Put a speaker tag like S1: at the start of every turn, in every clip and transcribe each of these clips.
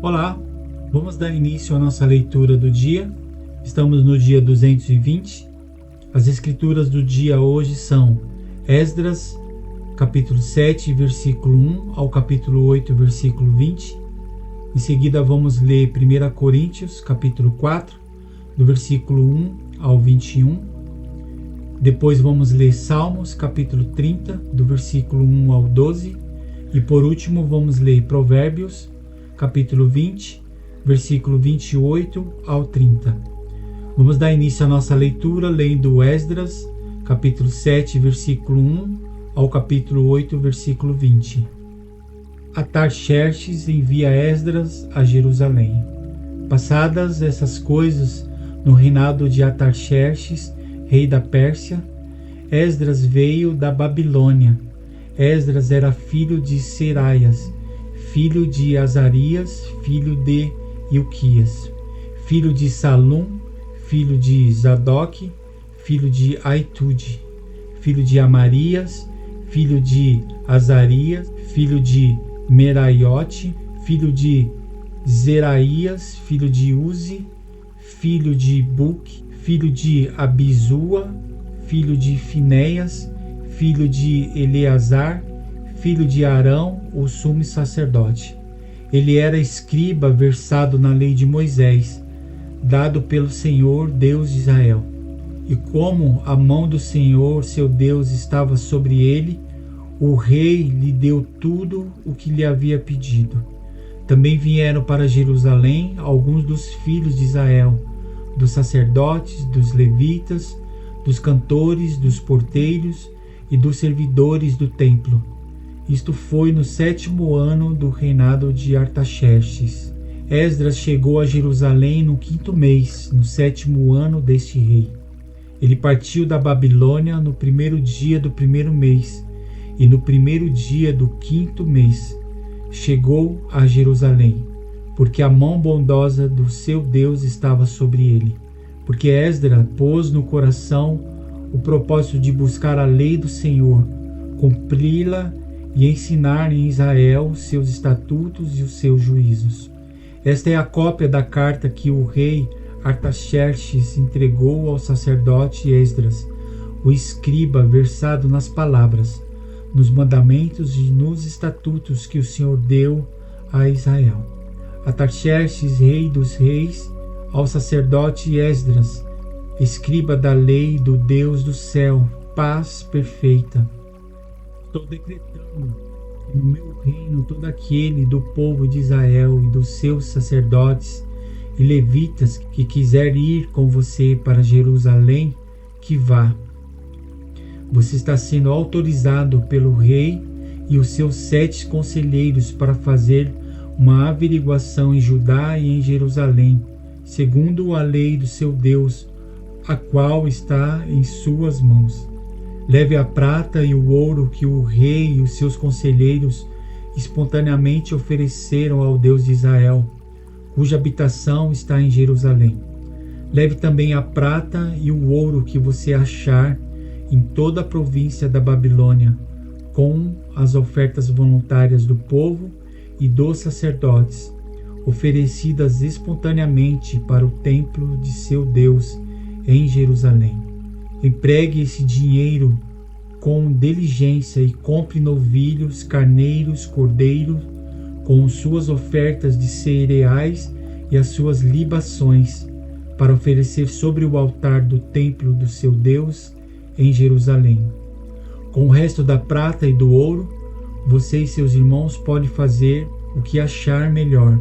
S1: Olá, vamos dar início à nossa leitura do dia. Estamos no dia 220. As escrituras do dia hoje são Esdras, capítulo 7, versículo 1 ao capítulo 8, versículo 20. Em seguida vamos ler 1 Coríntios, capítulo 4, do versículo 1 ao 21. Depois vamos ler Salmos, capítulo 30, do versículo 1 ao 12. E por último vamos ler Provérbios, capítulo 20, versículo 28 ao 30. Vamos dar início à nossa leitura lendo Esdras, capítulo 7, versículo 1 ao capítulo 8, versículo 20. Artaxerxes envia Esdras a Jerusalém. Passadas essas coisas, no reinado de Artaxerxes, rei da Pérsia, Esdras veio da Babilônia. Esdras era filho de Seraias, filho de Azarias, filho de Ilquias, filho de Salum, filho de Zadok, filho de Aitude, filho de Amarias, filho de Azarias, filho de Meraiote, filho de Zeraías, filho de Uzi, filho de Buque, filho de Abizua, filho de Finéias, filho de Eleazar, filho de Arão, o sumo sacerdote. Ele era escriba versado na lei de Moisés, dado pelo Senhor, Deus de Israel. E como a mão do Senhor, seu Deus, estava sobre ele, o rei lhe deu tudo o que lhe havia pedido. Também vieram para Jerusalém alguns dos filhos de Israel, dos sacerdotes, dos levitas, dos cantores, dos porteiros e dos servidores do templo. Isto foi no 7º ano do reinado de Artaxerxes. Esdras chegou a Jerusalém no 5º mês, no 7º ano deste rei. Ele partiu da Babilônia no 1º dia do 1º mês, e no 1º dia do 5º mês chegou a Jerusalém, porque a mão bondosa do seu Deus estava sobre ele. Porque Esdras pôs no coração o propósito de buscar a lei do Senhor, cumpri-la e ensinar em Israel os seus estatutos e os seus juízos. Esta é a cópia da carta que o rei Artaxerxes entregou ao sacerdote Esdras, o escriba versado nas palavras, nos mandamentos e nos estatutos que o Senhor deu a Israel. Artaxerxes, rei dos reis, ao sacerdote Esdras, escriba da lei do Deus do céu, paz perfeita. Estou decretando no meu reino todo aquele do povo de Israel e dos seus sacerdotes e levitas que quiser ir com você para Jerusalém, que vá. Você está sendo autorizado pelo rei e os seus 7 conselheiros para fazer uma averiguação em Judá e em Jerusalém, segundo a lei do seu Deus, a qual está em suas mãos. Leve a prata e o ouro que o rei e os seus conselheiros espontaneamente ofereceram ao Deus de Israel, cuja habitação está em Jerusalém. Leve também a prata e o ouro que você achar em toda a província da Babilônia, com as ofertas voluntárias do povo e dos sacerdotes, oferecidas espontaneamente para o templo de seu Deus em Jerusalém. Empregue esse dinheiro com diligência e compre novilhos, carneiros, cordeiros, com suas ofertas de cereais e as suas libações, para oferecer sobre o altar do templo do seu Deus em Jerusalém. Com o resto da prata e do ouro, você e seus irmãos podem fazer o que achar melhor,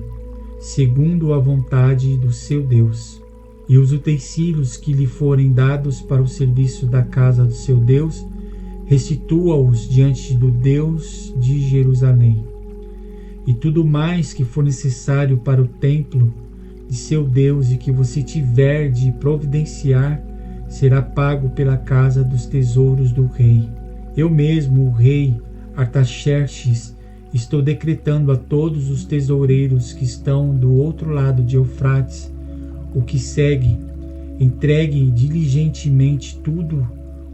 S1: segundo a vontade do seu Deus. E os utensílios que lhe forem dados para o serviço da casa do seu Deus, restitua-os diante do Deus de Jerusalém. E tudo mais que for necessário para o templo de seu Deus e que você tiver de providenciar, será pago pela casa dos tesouros do rei. Eu mesmo, o rei Artaxerxes, estou decretando a todos os tesoureiros que estão do outro lado de Eufrates o que segue: entregue diligentemente tudo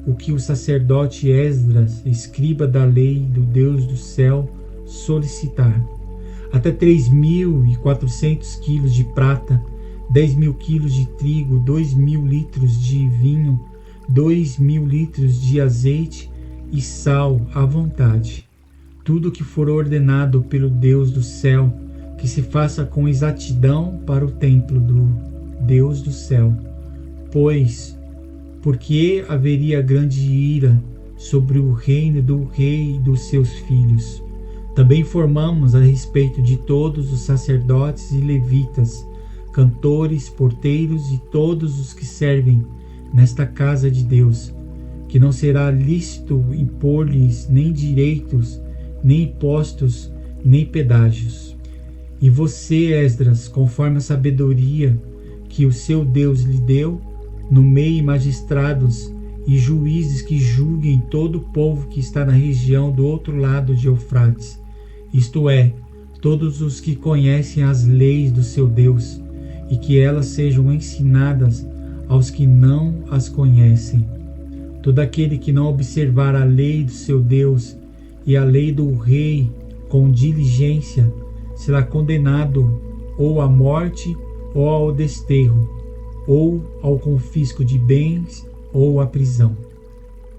S1: o que o sacerdote Esdras, escriba da lei do Deus do céu, solicitar. até 3.400 quilos de prata, 10.000 quilos de trigo, 2.000 litros de vinho, 2.000 litros de azeite e sal à vontade. Tudo que for ordenado pelo Deus do céu, que se faça com exatidão para o templo do Deus do céu. Pois, porque haveria grande ira sobre o reino do rei e dos seus filhos. Também informamos a respeito de todos os sacerdotes e levitas, cantores, porteiros e todos os que servem nesta casa de Deus, que não será lícito impor-lhes nem direitos, nem impostos, nem pedágios. E você, Esdras, conforme a sabedoria que o seu Deus lhe deu, nomeie magistrados e juízes que julguem todo o povo que está na região do outro lado de Eufrates, isto é, todos os que conhecem as leis do seu Deus, e que elas sejam ensinadas aos que não as conhecem. Todo aquele que não observar a lei do seu Deus e a lei do rei com diligência será condenado ou à morte ou ao desterro, ou ao confisco de bens ou à prisão.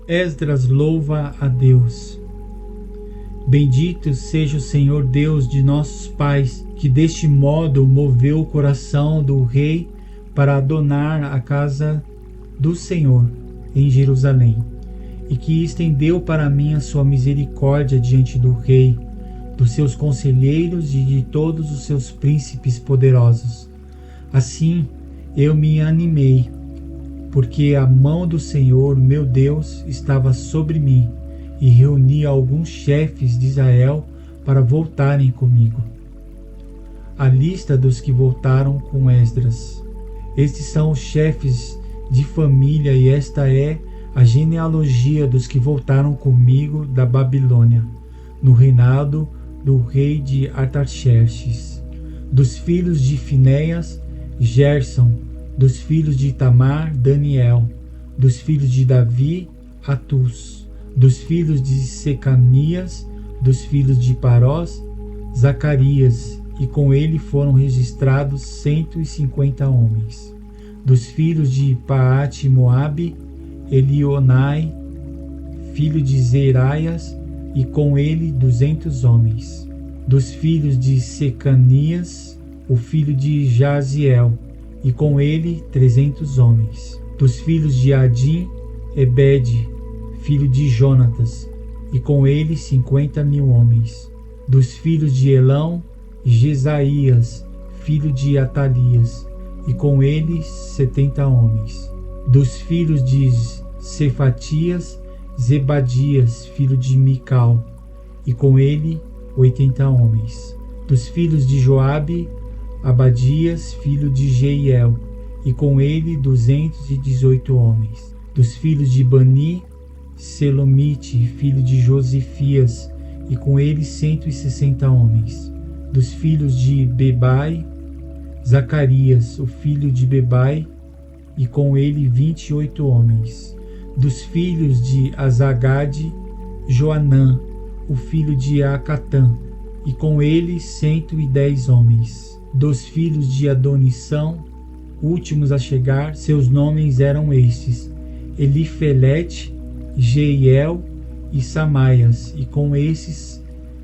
S1: Esdras louva a Deus. Bendito seja o Senhor Deus de nossos pais, que deste modo moveu o coração do rei para adorar a casa do Senhor em Jerusalém, e que estendeu para mim a sua misericórdia diante do rei, dos seus conselheiros e de todos os seus príncipes poderosos. Assim eu me animei, porque a mão do Senhor, meu Deus, estava sobre mim, e reuni alguns chefes de Israel para voltarem comigo. A lista dos que voltaram com Esdras. Estes são os chefes de família, e esta é a genealogia dos que voltaram comigo da Babilônia, no reinado do rei de Artaxerxes. Dos filhos de Finéias, Gerson. Dos filhos de Itamar, Daniel. Dos filhos de Davi, Atus. Dos filhos de Secanias, dos filhos de Parós, Zacarias, e com ele foram registrados 150 homens. Dos filhos de Paate Moabe, Elionai, filho de Zeraias, e com ele 200 homens. Dos filhos de Secanias, o filho de Jaziel, e com ele 300 homens. Dos filhos de Adim, Ebede, filho de Jonatas, e com ele 50.000 homens. Dos filhos de Elão, Jesaías, filho de Atalias, e com ele 70 homens. Dos filhos de Cefatias, Zebadias, filho de Mical, e com ele 80 homens. Dos filhos de Joabe, Abadias, filho de Jeiel, e com ele 218 homens. Dos filhos de Bani, Selomite, filho de Josifias, e com ele 160 homens. Dos filhos de Bebai, Zacarias, o filho de Bebai, e com ele 28 homens. Dos filhos de Azagade, Joanã, o filho de Acatã, e com ele 110 homens. Dos filhos de Adonissão, últimos a chegar, seus nomes eram estes: Elifelete, Jeiel e Samaias, e com esses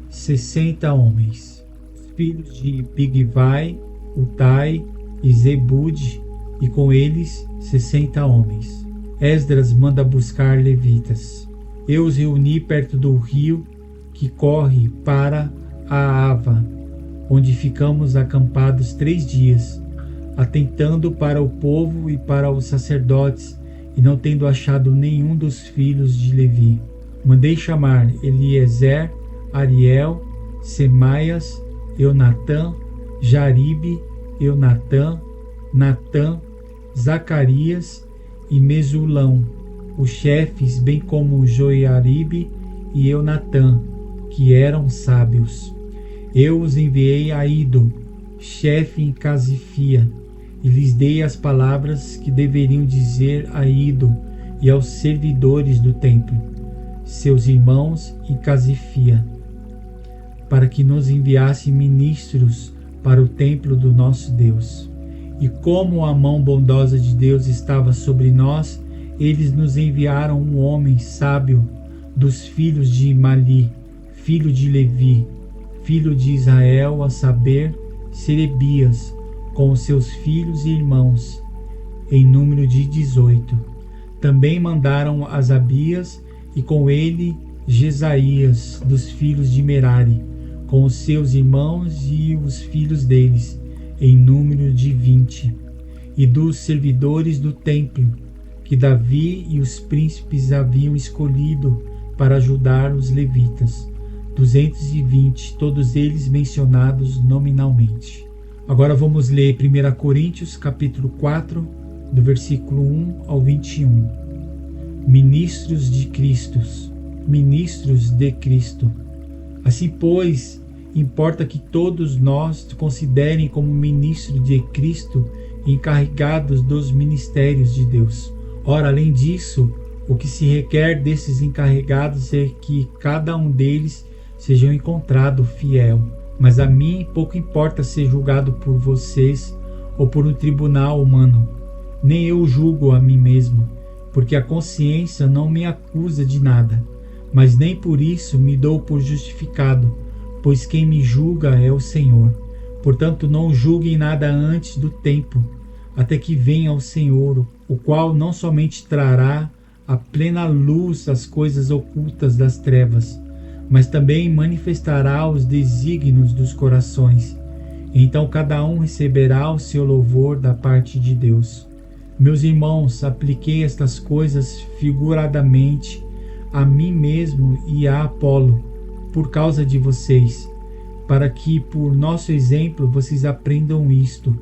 S1: 60 homens. Os filhos de Bigvai, Utai e Zebude, e com eles 60 homens. Esdras manda buscar levitas. Eu os reuni perto do rio que corre para a Ava, onde ficamos acampados 3 dias, atentando para o povo e para os sacerdotes, e não tendo achado nenhum dos filhos de Levi. Mandei chamar Eliezer, Ariel, Semaias, Eunatã, Jaribe, Eunatã, Natã, Zacarias e Mesulão, os chefes, bem como Joiaribe e Eunatã, que eram sábios. Eu os enviei a Ido, chefe em Casifia, e lhes dei as palavras que deveriam dizer a Ido e aos servidores do templo, seus irmãos em Casifia. para que nos enviasse ministros para o templo do nosso Deus. E como a mão bondosa de Deus estava sobre nós, eles nos enviaram um homem sábio dos filhos de Mali, filho de Levi, filho de Israel, a saber, Serebias, com os seus filhos e irmãos, em número de 18. Também mandaram Asabias e com ele Jesaías, dos filhos de Merari, com os seus irmãos e os filhos deles, em número de 20. E dos servidores do templo, que Davi e os príncipes haviam escolhido para ajudar os levitas, 220, todos eles mencionados nominalmente. Agora vamos ler 1 Coríntios capítulo 4, do versículo 1 ao 21. Ministros de Cristo. Assim, pois, importa que todos nós considerem como ministro de Cristo encarregados dos ministérios de Deus. Ora, além disso, o que se requer desses encarregados é que cada um deles seja encontrado fiel. Mas a mim pouco importa ser julgado por vocês ou por um tribunal humano. Nem eu julgo a mim mesmo, porque a consciência não me acusa de nada. Mas nem por isso me dou por justificado, pois quem me julga é o Senhor. Portanto, não julguem nada antes do tempo, até que venha o Senhor, o qual não somente trará à plena luz as coisas ocultas das trevas, mas também manifestará os desígnios dos corações. Então cada um receberá o seu louvor da parte de Deus. Meus irmãos, apliquei estas coisas figuradamente a mim mesmo e a Apolo, por causa de vocês, para que por nosso exemplo vocês aprendam isto.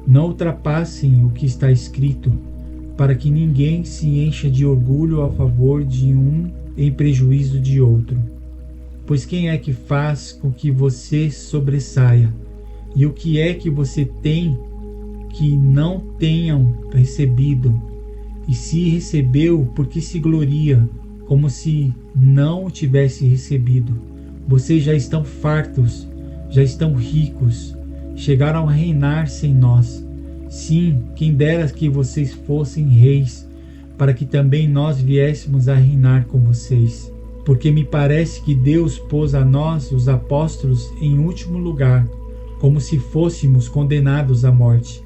S1: Não ultrapassem o que está escrito, para que ninguém se encha de orgulho a favor de um em prejuízo de outro. Pois quem é que faz com que você sobressaia? E o que é que você tem que não tenham recebido? E se recebeu, por que se gloria, como se não o tivesse recebido? Vocês já estão fartos, já estão ricos, chegaram a reinar sem nós. Sim, quem dera que vocês fossem reis, para que também nós viéssemos a reinar com vocês. Porque me parece que Deus pôs a nós, os apóstolos, em último lugar, como se fôssemos condenados à morte,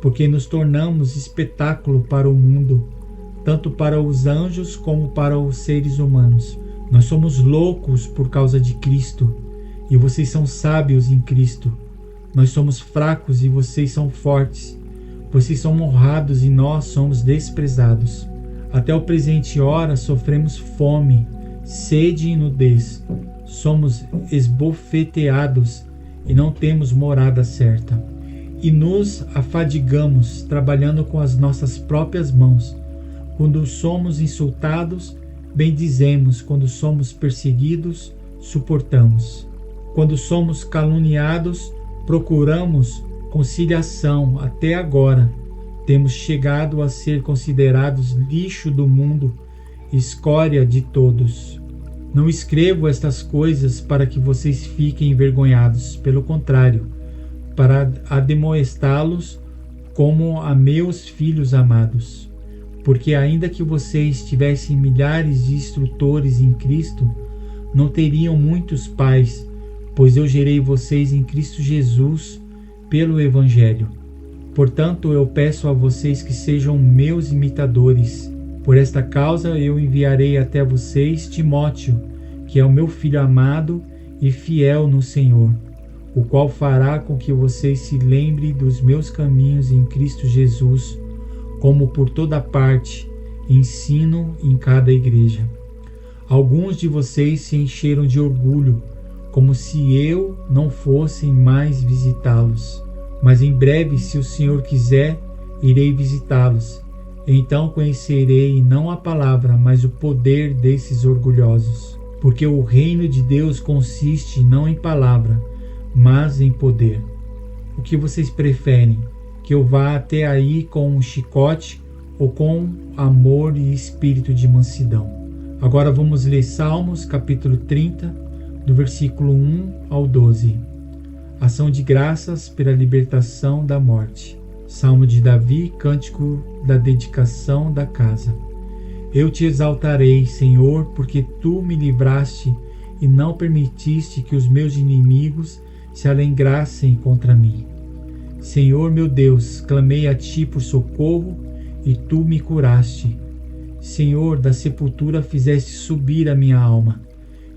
S1: porque nos tornamos espetáculo para o mundo, tanto para os anjos como para os seres humanos. Nós somos loucos por causa de Cristo, e vocês são sábios em Cristo. Nós somos fracos e vocês são fortes. Vocês são honrados e nós somos desprezados. Até o presente hora sofremos fome, sede e nudez. Somos esbofeteados e não temos morada certa. E nos afadigamos trabalhando com as nossas próprias mãos. Quando somos insultados, bendizemos. Quando somos perseguidos, suportamos. Quando somos caluniados, procuramos conciliação. Até agora temos chegado a ser considerados lixo do mundo, escória de todos. Não escrevo estas coisas para que vocês fiquem envergonhados, pelo contrário, para admoestá-los como a meus filhos amados. Porque ainda que vocês tivessem milhares de instrutores em Cristo, não teriam muitos pais, pois eu gerei vocês em Cristo Jesus pelo Evangelho. Portanto, eu peço a vocês que sejam meus imitadores. Por esta causa eu enviarei até vocês Timóteo, que é o meu filho amado e fiel no Senhor, o qual fará com que vocês se lembrem dos meus caminhos em Cristo Jesus, como por toda parte ensino em cada igreja. Alguns de vocês se encheram de orgulho, como se eu não fosse mais visitá-los. Mas em breve, se o Senhor quiser, irei visitá-los. Então conhecerei não a palavra, mas o poder desses orgulhosos. Porque o reino de Deus consiste não em palavra, mas em poder. O que vocês preferem? Que eu vá até aí com um chicote ou com amor e espírito de mansidão? Agora vamos ler Salmos capítulo 30, do versículo 1 ao 12. Ação de graças pela libertação da morte. Salmo de Davi, cântico da dedicação da casa. Eu te exaltarei, Senhor, porque tu me livraste e não permitiste que os meus inimigos se alegrassem contra mim. Senhor meu Deus, clamei a ti por socorro e tu me curaste. Senhor, da sepultura fizeste subir a minha alma.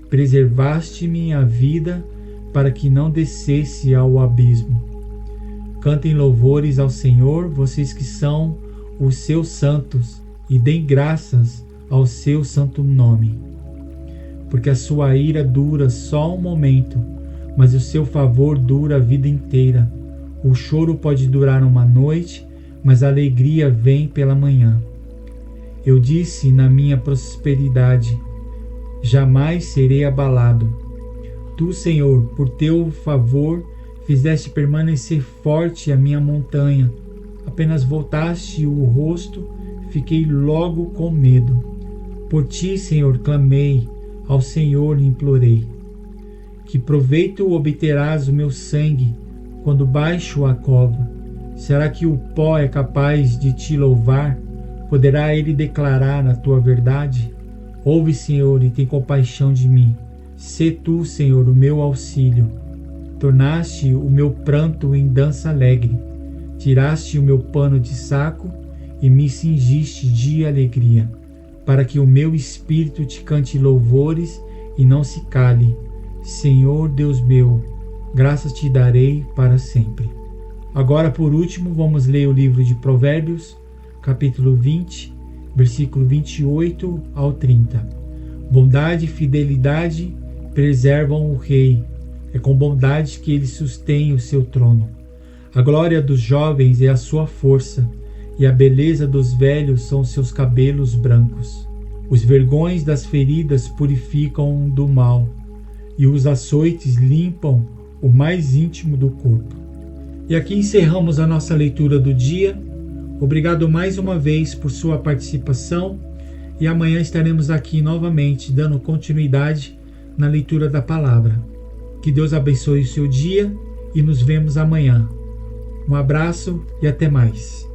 S1: Preservaste-me a vida para que não descesse ao abismo. Cantem louvores ao Senhor, vocês que são os seus santos, e deem graças ao seu santo nome. Porque a sua ira dura só um momento, mas o seu favor dura a vida inteira. O choro pode durar uma noite, mas a alegria vem pela manhã. Eu disse na minha prosperidade, jamais serei abalado. Tu, Senhor, por teu favor, fizeste permanecer forte a minha montanha. Apenas voltaste o rosto, fiquei logo com medo. Por ti, Senhor, clamei, ao Senhor implorei. Que proveito obterás o meu sangue quando baixo a cova? Será que o pó é capaz de te louvar? Poderá ele declarar a tua verdade? Ouve, Senhor, e tem compaixão de mim. Sê tu, Senhor, o meu auxílio. Tornaste o meu pranto em dança alegre. Tiraste o meu pano de saco e me cingiste de alegria, para que o meu espírito te cante louvores e não se cale. Senhor Deus meu, graças te darei para sempre. Agora, por último, vamos ler o livro de Provérbios, capítulo 20, versículo 28 ao 30. Bondade e fidelidade preservam o rei. É com bondade que ele sustém o seu trono. A glória dos jovens é a sua força, e a beleza dos velhos são seus cabelos brancos. Os vergões das feridas purificam do mal, e os açoites limpam o mais íntimo do corpo. E aqui encerramos a nossa leitura do dia. Obrigado mais uma vez por sua participação, e amanhã estaremos aqui novamente dando continuidade na leitura da palavra. Que Deus abençoe o seu dia e nos vemos amanhã. Um abraço e até mais.